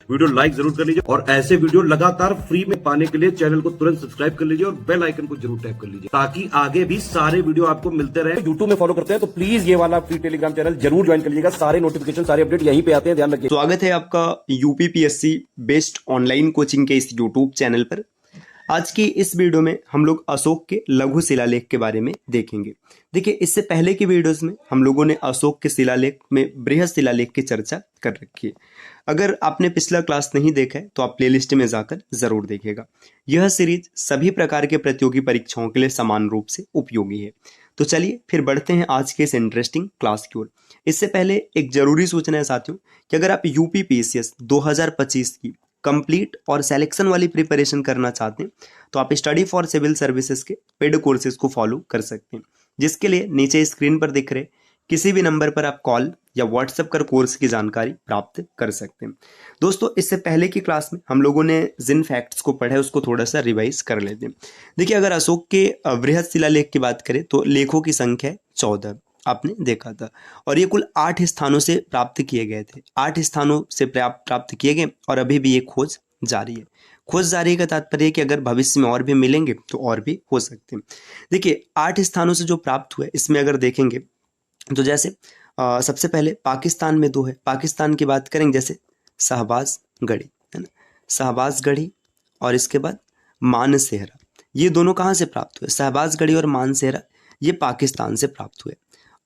Video like जरूर कर लीजिए और ऐसे वीडियो लगातार फ्री में पाने के लिए चैनल को तुरंत सब्सक्राइब कर लीजिए और बेल आइकन को जरूर टैप कर लीजिए ताकि आगे भी सारे वीडियो आपको मिलते रहे। यूट्यूब में फॉलो करते हैं तो प्लीज ये वाला फ्री टेलीग्राम चैनल जरूर ज्वाइन कर लीजिएगा। सारे नोटिफिकेशन सारे अपडेट यहीं पे आते हैं, ध्यान रखिए। स्वागत है आपका यूपीपीएससी बेस्ड ऑनलाइन कोचिंग के इस यूट्यूब चैनल पर। आज की इस वीडियो में हम लोग अशोक के लघु शिलालेख के बारे में देखेंगे। देखिए, इससे पहले की वीडियोस में हम लोगों ने अशोक के शिलालेख में बृहद शिलालेख की चर्चा कर रखी है। अगर आपने पिछला क्लास नहीं देखा है तो आप प्लेलिस्ट में जाकर जरूर देखिएगा। यह सीरीज सभी प्रकार के प्रतियोगी परीक्षाओं के लिए समान रूप से उपयोगी है। तो चलिए फिर बढ़ते हैं आज के इस इंटरेस्टिंग क्लास की ओर। इससे पहले एक जरूरी सूचना है साथियों कि अगर आप यूपीपीएससी 2025 की कंप्लीट और सिलेक्शन वाली प्रिपरेशन करना चाहते हैं तो आप स्टडी फॉर सिविल सर्विसेज के पेड कोर्सेज को फॉलो कर सकते हैं, जिसके लिए नीचे स्क्रीन पर दिख रहे किसी भी नंबर पर आप कॉल या व्हाट्सएप कर कोर्स की जानकारी प्राप्त कर सकते हैं। दोस्तों, इससे पहले की क्लास में हम लोगों ने जिन फैक्ट्स को पढ़ा है उसको थोड़ा सा रिवाइज कर लेते हैं। देखिए, अगर अशोक के बृहद शिलालेख की बात करें तो लेखों की संख्या 14 आपने देखा था और ये कुल 8 स्थानों से प्राप्त किए गए थे। 8 स्थानों से प्राप्त किए गए और अभी भी ये खोज जारी है। खोज जारी का तात्पर्य है कि अगर भविष्य में और भी मिलेंगे तो और भी हो सकते हैं। देखिए, 8 स्थानों से जो प्राप्त हुए इसमें अगर देखेंगे तो जैसे सबसे पहले पाकिस्तान में 2 है। पाकिस्तान की बात करेंगे जैसे शहबाज गढ़ी, है ना, शहबाज गढ़ी और इसके बाद मानसेहरा। ये दोनों कहाँ से प्राप्त हुए? शहबाज गढ़ी और मानसेहरा ये पाकिस्तान से प्राप्त हुए।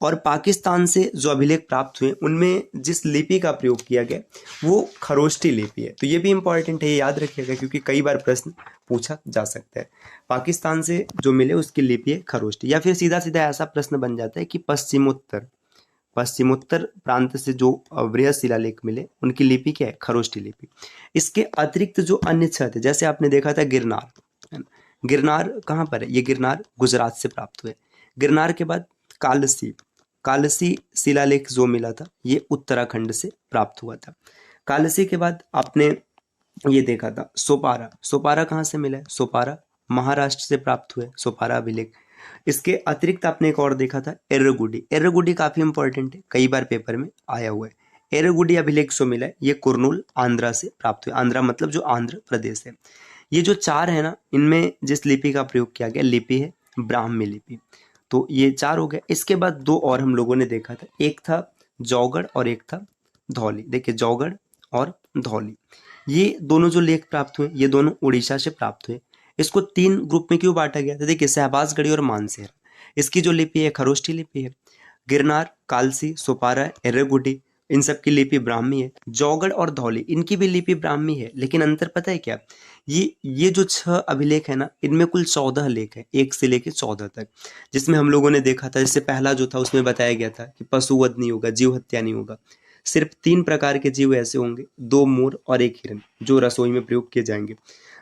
और पाकिस्तान से जो अभिलेख प्राप्त हुए उनमें जिस लिपि का प्रयोग किया गया वो खरोष्टी लिपि है। तो ये भी इंपॉर्टेंट है, ये याद रखिएगा क्योंकि कई बार प्रश्न पूछा जा सकता है। पाकिस्तान से जो मिले उसकी लिपि है खरोष्टी, या फिर सीधा सीधा ऐसा प्रश्न बन जाता है कि पश्चिमोत्तर प्रांत से जो बृहद शिलालेख मिले उनकी लिपि क्या है? खरोष्टी लिपि। इसके अतिरिक्त जो अन्य 6 थे, जैसे आपने देखा था गिरनार, है ना, गिरनार कहाँ पर है? ये गिरनार गुजरात से प्राप्त हुए। गिरनार के बाद कालसी शिलालेख जो मिला था ये उत्तराखंड से प्राप्त हुआ था। कालसी के बाद आपने ये देखा था सोपारा कहाँ से मिला है? सोपारा महाराष्ट्र से प्राप्त हुए सोपारा अभिलेख। इसके अतिरिक्त आपने एक और देखा था एर्रगुडी काफी इंपॉर्टेंट है, कई बार पेपर में आया हुआ है। एर्रगुडी अभिलेख जो मिला है ये कुर्नूल आंध्रा से प्राप्त हुआ। आंध्रा मतलब जो आंध्र प्रदेश है। ये जो 4 है ना, इनमें जिस लिपि का प्रयोग किया गया लिपि है ब्राह्मी लिपि। तो ये 4 हो गए। इसके बाद 2 और हम लोगों ने देखा था, एक था जौगढ़ और एक था धौली। देखिए, जौगढ़ और धौली ये दोनों जो लेख प्राप्त हुए ये दोनों उड़ीसा से प्राप्त हुए। इसको 3 ग्रुप में क्यों बांटा गया था? देखिए, शहबाज गढ़ी और मानसेहरा इसकी जो लिपि है खरोष्टी लिपि है। गिरनार, कालसी, सोपारा, एर्रगुडी इन सब की लिपि ब्राह्मी है। जौगढ़ और धौली इनकी भी लिपि ब्राह्मी है, लेकिन अंतर पता है क्या? ये जो 6 अभिलेख है ना, इनमें कुल 14 लेख है, 1 से लेके 14 तक, जिसमें हम लोगों ने देखा था, जैसे पहला जो था उसमें बताया गया था कि पशुवध नहीं होगा, जीव हत्या नहीं होगा। सिर्फ 3 प्रकार के जीव ऐसे होंगे, 2 मोर और 1 हिरन, जो रसोई में प्रयोग किए जाएंगे।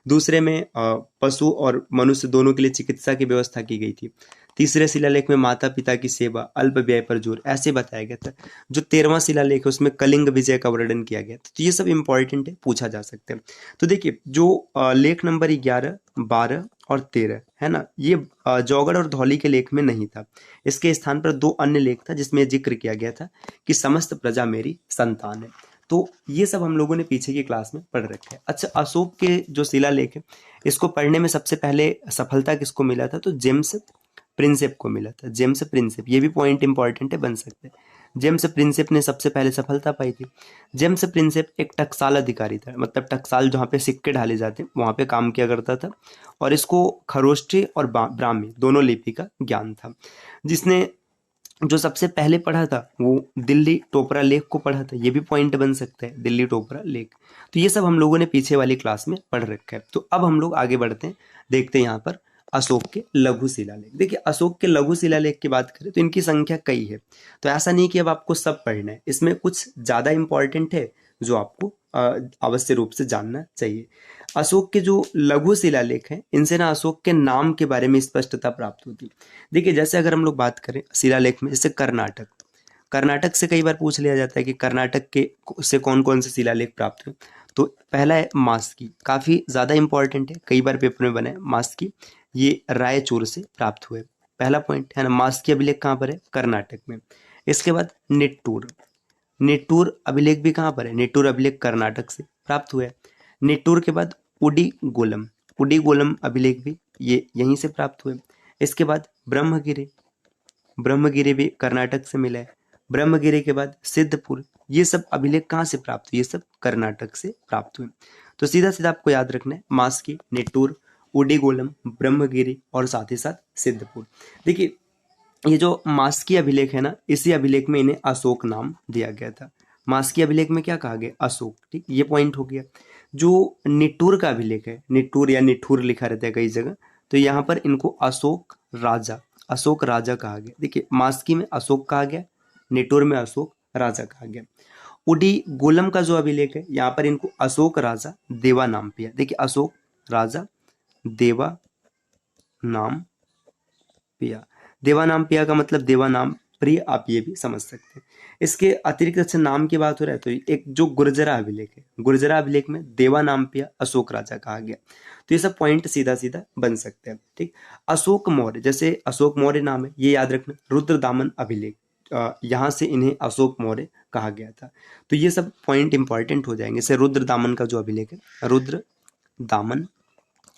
दूसरे में पशु और मनुष्य दोनों के लिए चिकित्सा की व्यवस्था की गई थी। तीसरे शिलालेख में माता पिता की सेवा, अल्प व्यय पर जोर, ऐसे बताया गया था। जो 13वां शिलालेख है उसमें कलिंग विजय का वर्णन किया गया था। तो ये सब इंपॉर्टेंट है, पूछा जा सकता है। तो देखिए, जो लेख नंबर 11, 12 और 13 है ना, ये जौगढ़ और धौली के लेख में नहीं था। इसके स्थान पर 2 अन्य लेख था जिसमें जिक्र किया गया था कि समस्त प्रजा मेरी संतान है। तो ये सब हम लोगों ने पीछे की क्लास में पढ़ रखा है। अच्छा, अशोक के जो शिलालेख है इसको पढ़ने में सबसे पहले सफलता किसको मिला था? तो जेम्स प्रिंसेप को मिला था। जेम्स प्रिंसेप, ये भी पॉइंट इंपॉर्टेंट है, बन सकते हैं। जेम्स प्रिंसेप ने सबसे पहले सफलता पाई थी। जेम्स प्रिंसेप एक टकसाल अधिकारी था, मतलब टकसाल जहाँ पे सिक्के ढाले जाते हैं वहाँ पे काम किया करता था, और इसको खरोष्टी और ब्राह्मी दोनों लिपि का ज्ञान था। जिसने जो सबसे पहले पढ़ा था वो दिल्ली टोपरा लेख को पढ़ा था, ये भी पॉइंट बन सकता है, दिल्ली टोपरा लेख। तो ये सब हम लोगों ने पीछे वाली क्लास में पढ़ रखा है। तो अब हम लोग आगे बढ़ते हैं, देखते हैं यहाँ पर अशोक के लघु शिलालेख। देखिए, अशोक के लघु शिलालेख की बात करें तो इनकी संख्या कई है। तो ऐसा नहीं कि अब आपको सब पढ़ना है, इसमें कुछ ज्यादा इंपॉर्टेंट है जो आपको अवश्य रूप से जानना चाहिए। अशोक के जो लघु शिलालेख हैं इनसे ना अशोक के नाम के बारे में स्पष्टता प्राप्त होती है। देखिए, जैसे अगर हम लोग बात करें शिलालेख में, जैसे कर्नाटक से कई बार पूछ लिया जाता है कि कर्नाटक के से कौन कौन से शिलालेख प्राप्त हुए। तो पहला है मास्की, काफी ज्यादा इंपॉर्टेंट है, कई बार पेपर में बना है मास्की, ये रायचूर से प्राप्त हुए। पहला पॉइंट है ना, मास्की अभिलेख कहाँ पर है? कर्नाटक में। इसके बाद निट्टूर अभिलेख भी कहाँ पर है? निट्टूर अभिलेख कर्नाटक से प्राप्त हुआ है। निट्टूर के बाद उडीगोलम, उडीगोलम अभिलेख भी ये यहीं से प्राप्त हुए। इसके बाद ब्रह्मगिरी, ब्रह्मगिरी भी कर्नाटक से मिला है। ब्रह्मगिरी के बाद सिद्धपुर, ये सब अभिलेख कहाँ से प्राप्त हुए? ये सब कर्नाटक से प्राप्त हुए। तो सीधा सीधा आपको याद रखना है मास्की, निट्टूर, उडीगोलम, ब्रह्मगिरी और साथ ही साथ सिद्धपुर। देखिए ये जो मास्की अभिलेख है ना, इसी अभिलेख में इन्हें अशोक नाम दिया गया था। मास्की अभिलेख में क्या कहा गया? अशोक। ठीक, ये पॉइंट हो गया। जो निट्टूर का अभिलेख है, निट्टूर या निठूर लिखा रहता है कई जगह, तो यहाँ पर इनको अशोक राजा, अशोक राजा कहा गया। देखिए मास्की में अशोक कहा गया, निट्टूर में अशोक राजा कहा गया। उडीगोलम का जो अभिलेख है, यहाँ पर इनको अशोक राजा देवा नाम पिया। देखिए अशोक राजा देवा नाम पिया, देवा नाम पिया का मतलब देवा नाम प्रिय, आप ये भी समझ सकते हैं। इसके अतिरिक्त अच्छा नाम की बात हो रहा है तो एक जो गुर्जरा अभिलेख है, गुर्जरा अभिलेख में देवा नाम पिया अशोक राजा कहा गया। तो ये सब पॉइंट सीधा सीधा बन सकते हैं। ठीक, अशोक मौर्य, जैसे अशोक मौर्य नाम है, ये याद रखना। रुद्रदामन अभिलेख, यहाँ से इन्हें अशोक मौर्य कहा गया था। तो ये सब पॉइंट इंपॉर्टेंट हो जाएंगे। जैसे रुद्रदामन का जो अभिलेख है, रुद्रदामन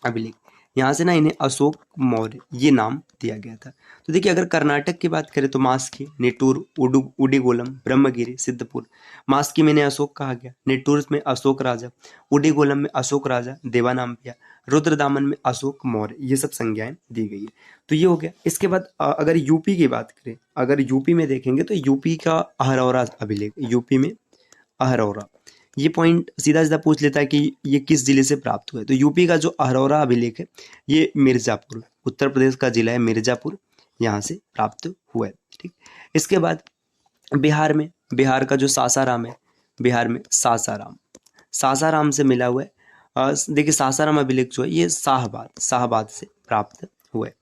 अभिलेख, यहाँ से ना इन्हें अशोक मौर्य ये नाम दिया गया था। तो देखिए अगर कर्नाटक की बात करें तो मास्की, निट्टूर, उडीगोलम, ब्रह्मगिरी, सिद्धपुर। मास्की में इन्हें अशोक कहा गया, निट्टूर में अशोक राजा, उडीगोलम में अशोक राजा देवा नाम पिया, रुद्रदामन में अशोक मौर्य, ये सब संज्ञाएं दी गई है। तो ये हो गया। इसके बाद अगर यूपी की बात करें, अगर यूपी में देखेंगे तो यूपी का अहरौरा अभिलेख, यूपी में अहरौरा, ये पॉइंट सीधा सीधा पूछ लेता है कि ये किस जिले से प्राप्त हुआ है। तो यूपी का जो अहरौरा अभिलेख है ये मिर्जापुर, उत्तर प्रदेश का जिला है मिर्जापुर, यहाँ से प्राप्त हुआ है। ठीक, इसके बाद बिहार में, बिहार का जो सासाराम है, बिहार में सासाराम, सासाराम से मिला हुआ है। देखिए सासाराम अभिलेख जो है ये शाहबाद, शाहबाद से प्राप्त हुआ है।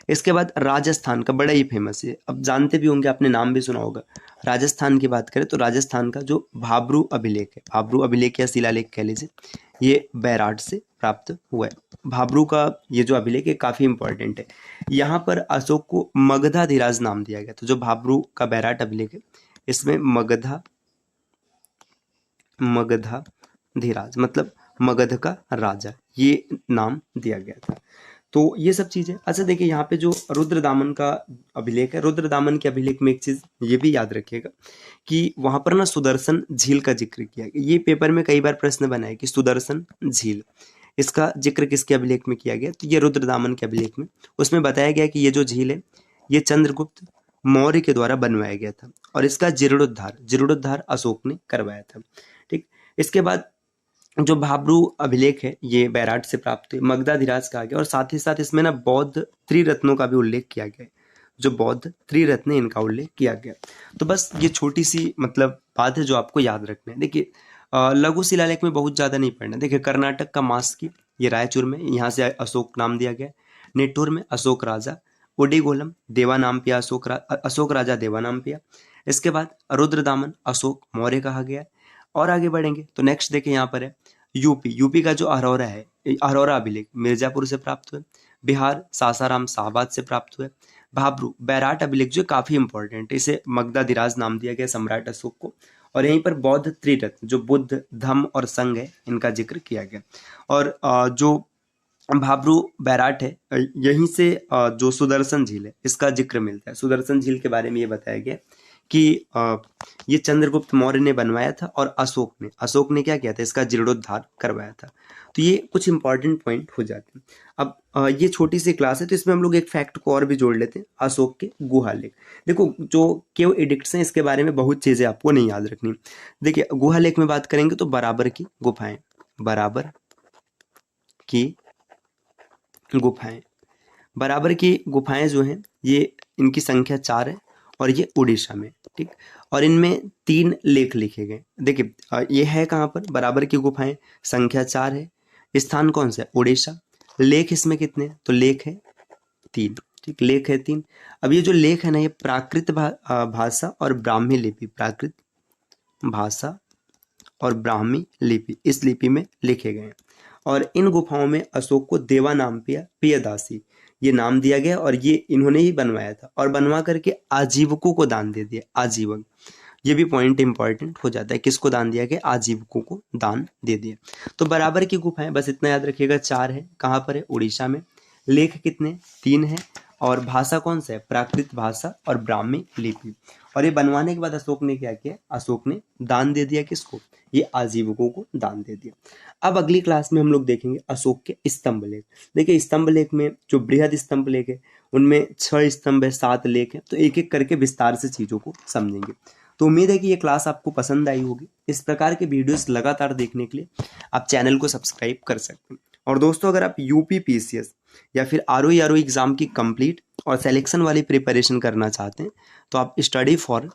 इसके बाद राजस्थान का बड़ा ही फेमस है, अब जानते भी होंगे, आपने नाम भी सुना होगा। राजस्थान की बात करें तो राजस्थान का जो भाब्रू अभिलेख है, भाब्रू अभिलेख या शिलालेख कह लीजिए, ये बैराट से प्राप्त हुआ है। भाब्रू का ये जो अभिलेख है काफ़ी इंपॉर्टेंट है। यहाँ पर अशोक को मगधाधिराज नाम दिया गया। तो जो भाब्रू का बैराट अभिलेख है इसमें मगधाधिराज मतलब मगध का राजा, ये नाम दिया गया था। तो ये सब चीज़ें। अच्छा देखिए यहाँ पे जो रुद्रदामन का अभिलेख है, रुद्रदामन के अभिलेख में एक चीज़ ये भी याद रखिएगा कि वहाँ पर ना सुदर्शन झील का जिक्र किया गया। ये पेपर में कई बार प्रश्न बना है कि सुदर्शन झील, इसका जिक्र किसके अभिलेख में किया गया? तो ये रुद्रदामन के अभिलेख में, उसमें बताया गया कि ये जो झील है ये चंद्रगुप्त मौर्य के द्वारा बनवाया गया था और इसका जीर्णोद्धार अशोक ने करवाया था। ठीक, इसके बाद जो भाब्रू अभिलेख है ये बैराट से प्राप्त हुए, मगधाधिराज कहा गया। और साथ ही साथ इसमें ना बौद्ध त्रिरत्नों का भी उल्लेख किया गया है, जो बौद्ध त्रिरत्न इनका उल्लेख किया गया। तो बस ये छोटी सी मतलब बात है जो आपको याद रखना है। देखिए लघु शिलालेख में बहुत ज़्यादा नहीं पढ़ना। देखिए कर्नाटक का मास्की, ये रायचूर में, यहाँ से अशोक नाम दिया गया। निट्टूर में अशोक राजा, उडीगोलम देवा नाम पिया, अशोक राजा देवा नाम पिया। इसके बाद रुद्रदामन अशोक मौर्य कहा गया। और आगे बढ़ेंगे तो नेक्स्ट देखिए यहाँ पर है यूपी का जो अहरौरा है, अहरौरा अभिलेख मिर्जापुर से प्राप्त हुए। बिहार सासाराम शाहबाद से प्राप्त हुए। भाब्रू बैराट अभिलेख जो काफ़ी इंपॉर्टेंट है, इसे मगधाधिराज नाम दिया गया सम्राट अशोक को। और यहीं पर बौद्ध त्रिरत्न जो बुद्ध, धम्म और संघ है, इनका जिक्र किया गया। और जो भाब्रू बैराट है, यहीं से जो सुदर्शन झील है इसका जिक्र मिलता है। सुदर्शन झील के बारे में ये बताया गया कि ये चंद्रगुप्त मौर्य ने बनवाया था और अशोक ने क्या किया था? इसका जीर्णोद्धार करवाया था। तो ये कुछ इंपॉर्टेंट पॉइंट हो जाते हैं। अब ये छोटी सी क्लास है तो इसमें हम लोग एक फैक्ट को और भी जोड़ लेते हैं, अशोक के गुहा लेख। देखो जो केव एडिक्ट्स हैं इसके बारे में बहुत चीज़ें आपको नहीं याद रखनी। देखिए गुहा लेख में बात करेंगे तो बराबर की गुफाएं, बराबर की गुफाएं जो हैं ये इनकी संख्या 4 है और ये उड़ीसा में। ठीक, और इनमें 3 लेख लिखे गए। देखिए ये है कहाँ पर? बराबर की गुफाएं, संख्या 4 है, स्थान कौन सा है? उड़ीसा। लेख इसमें कितने? तो लेख है 3। ठीक, लेख है 3। अब ये जो लेख है ना ये प्राकृत भाषा और ब्राह्मी लिपि, प्राकृत भाषा और ब्राह्मी लिपि, इस लिपि में लिखे गए हैं। और इन गुफाओं में अशोक को देवा नाम पियदासी ये नाम दिया गया और ये इन्होंने ही बनवाया था और बनवा करके आजीवकों को दान दे दिया। आजीवक ये भी पॉइंट इंपॉर्टेंट हो जाता है। किसको दान दिया गया? आजीविकों को दान दे दिया। तो बराबर की गुफाएं बस इतना याद रखिएगा 4 है। कहाँ पर है? उड़ीसा में। लेख कितने? 3 है। और भाषा कौन सा है? प्राकृत भाषा और ब्राह्मी लिपि। और ये बनवाने के बाद अशोक ने क्या किया? अशोक ने दान दे दिया। किसको? ये आजीविकों को दान दे दिया। अब अगली क्लास में हम लोग देखेंगे अशोक के स्तंभ लेख। देखिए स्तंभ लेख में जो बृहद स्तंभ लेख है उनमें 6 स्तंभ है, 7 लेख है, तो एक एक करके विस्तार से चीजों को समझेंगे। तो उम्मीद है कि ये क्लास आपको पसंद आई होगी। इस प्रकार के वीडियोस लगातार देखने के लिए आप चैनल को सब्सक्राइब कर सकते हैं। और दोस्तों अगर आप यूपी पीसीएस या फिर आरओई एग्जाम की कंप्लीट और सिलेक्शन वाली प्रिपरेशन करना चाहते हैं तो आप स्टडी फॉर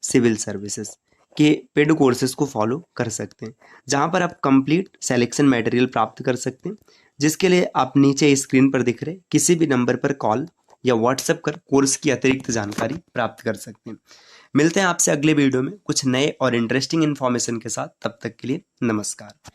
सिविल सर्विसेज के पेड कोर्सेज को फॉलो कर सकते हैं, जहां पर आप कंप्लीट सिलेक्शन मटेरियल प्राप्त कर सकते हैं, जिसके लिए आप नीचे स्क्रीन पर दिख रहे किसी भी नंबर पर कॉल या व्हाट्सएप कर कोर्स की अतिरिक्त जानकारी प्राप्त कर सकते हैं। मिलते हैं आपसे अगले वीडियो में कुछ नए और इंटरेस्टिंग इन्फॉर्मेशन के साथ। तब तक के लिए नमस्कार।